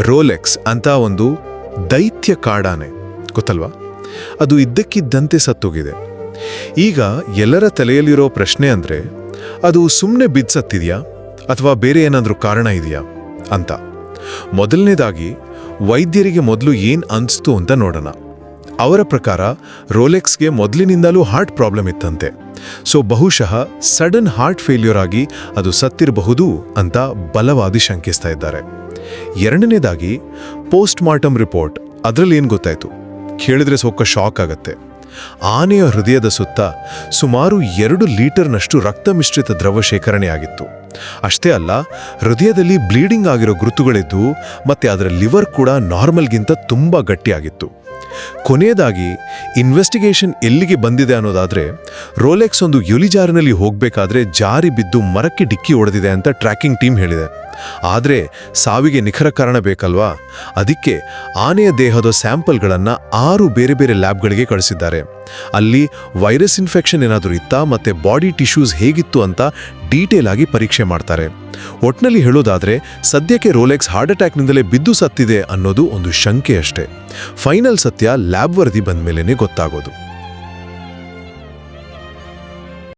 Rolex ಅಂತ ಒಂದು ದೈತ್ಯ ಕಾಡಾನೆ ಗೊತ್ತಲ್ವಾ, ಅದು ಇದ್ದಕ್ಕಿದ್ದಂತೆ ಸತ್ತೋಗಿದೆ. ಈಗ ಎಲ್ಲರ ತಲೆಯಲ್ಲಿರೋ ಪ್ರಶ್ನೆ ಅಂದರೆ, ಅದು ಸುಮ್ಮನೆ ಬಿದ್ದು ಸತ್ತಿದೆಯಾ ಅಥವಾ ಬೇರೆ ಏನಾದರೂ ಕಾರಣ ಇದೆಯಾ ಅಂತ. ಮೊದಲನೇದಾಗಿ ವೈದ್ಯರಿಗೆ ಮೊದಲು ಏನು ಅನಿಸ್ತು ಅಂತ ನೋಡೋಣ. ಅವರ ಪ್ರಕಾರ ರೋಲೆಕ್ಸ್ಗೆ ಮೊದಲಿನಿಂದಲೂ ಹಾರ್ಟ್ ಪ್ರಾಬ್ಲಮ್ ಇತ್ತಂತೆ. ಸೊ ಬಹುಶಃ ಸಡನ್ ಹಾರ್ಟ್ ಫೇಲ್ಯೂರ್ ಆಗಿ ಅದು ಸತ್ತಿರಬಹುದು ಅಂತ ಬಲವಾದಿ ಶಂಕಿಸ್ತಾ ಇದ್ದಾರೆ. ಎರಡನೇದಾಗಿ ಪೋಸ್ಟ್ ಮಾರ್ಟಮ್ ರಿಪೋರ್ಟ್. ಅದರಲ್ಲಿ ಏನು ಗೊತ್ತಾಯಿತು ಕೇಳಿದ್ರೆ ಸೊಕ್ಕ ಶಾಕ್ ಆಗತ್ತೆ. ಆನೆಯ ಹೃದಯದ ಸುತ್ತ ಸುಮಾರು 2 ಲೀಟರ್ನಷ್ಟು ರಕ್ತ ಮಿಶ್ರಿತ ದ್ರವ ಶೇಖರಣೆಯಾಗಿತ್ತು. ಅಷ್ಟೇ ಅಲ್ಲ, ಹೃದಯದಲ್ಲಿ ಬ್ಲೀಡಿಂಗ್ ಆಗಿರೋ ಗುರುತುಗಳಿದ್ದು ಮತ್ತೆ ಅದರ ಲಿವರ್ ಕೂಡ ನಾರ್ಮಲ್ಗಿಂತ ತುಂಬ ಗಟ್ಟಿಯಾಗಿತ್ತು. ಕೊನೆಯದಾಗಿ ಇನ್ವೆಸ್ಟಿಗೇಷನ್ ಎಲ್ಲಿಗೆ ಬಂದಿದೆ ಅನ್ನೋದಾದ್ರೆ, ರೋಲೆಕ್ಸ್ ಒಂದು ಇಳಿಜಾರಿನಲ್ಲಿ ಹೋಗಬೇಕಾದ್ರೆ ಜಾರಿ ಬಿದ್ದು ಮರಕ್ಕೆ ಡಿಕ್ಕಿ ಹೊಡೆದಿದೆ ಅಂತ ಟ್ರ್ಯಾಕಿಂಗ್ ಟೀಮ್ ಹೇಳಿದೆ. ಆದರೆ ಸಾವಿಗೆ ನಿಖರ ಕಾರಣ ಬೇಕಲ್ವಾ, ಅದಕ್ಕೆ ಆನೆಯ ದೇಹದ ಸ್ಯಾಂಪಲ್ಗಳನ್ನು 6 ಬೇರೆ ಬೇರೆ ಲ್ಯಾಬ್ಗಳಿಗೆ ಕಳಿಸಿದ್ದಾರೆ. ಅಲ್ಲಿ ವೈರಸ್ ಇನ್ಫೆಕ್ಷನ್ ಏನಾದರೂ ಇತ್ತಾ ಮತ್ತೆ ಬಾಡಿ ಟಿಶ್ಯೂಸ್ ಹೇಗಿತ್ತು ಅಂತ ಡೀಟೇಲ್ ಆಗಿ ಪರೀಕ್ಷೆ ಮಾಡ್ತಾರೆ. ಒಟ್ನಲ್ಲಿ ಹೇಳೋದಾದ್ರೆ ಸದ್ಯಕ್ಕೆ ರೋಲೆಕ್ಸ್ ಹಾರ್ಟ್ ಅಟ್ಯಾಕ್ನಿಂದಲೇ ಬಿದ್ದು ಸತ್ತಿದೆ ಅನ್ನೋದು ಒಂದು ಶಂಕೆ ಅಷ್ಟೇ. ಫೈನಲ್ ಸತ್ಯ ಲ್ಯಾಬ್ ವರದಿ ಬಂದ ಮೇಲೇನೆ ಗೊತ್ತಾಗೋದು.